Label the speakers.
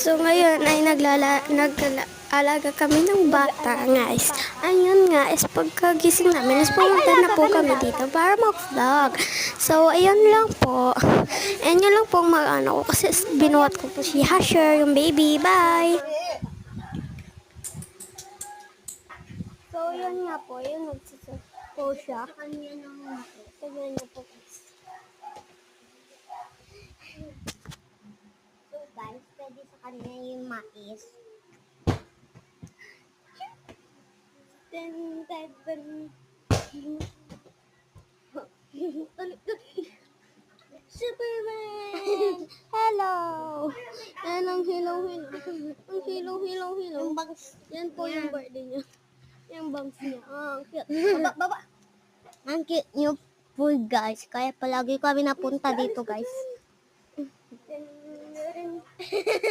Speaker 1: So ngayon ay nag-alaga kami ng bata, guys. Ayun nga, is pagkagising namin, is pumunta na po kami dito para mag-vlog. So ayun lang po. And yun lang po mag-ano ko kasi binuhat ko po si Hasher, yung baby. Bye! So yun nga po, yun nagsisak po siya. Tignan niyo po.
Speaker 2: So guys, pwede sa kanya yung mais.
Speaker 1: Superman! Hello! Yan ang hello. Ang hello.
Speaker 2: Yung bangs.
Speaker 1: Yan po yung birthday niya. Yung bangs niya. Ah, ang cute.
Speaker 2: Baba. Ang cute nyo po guys. Kaya palagi kami napunta dito guys.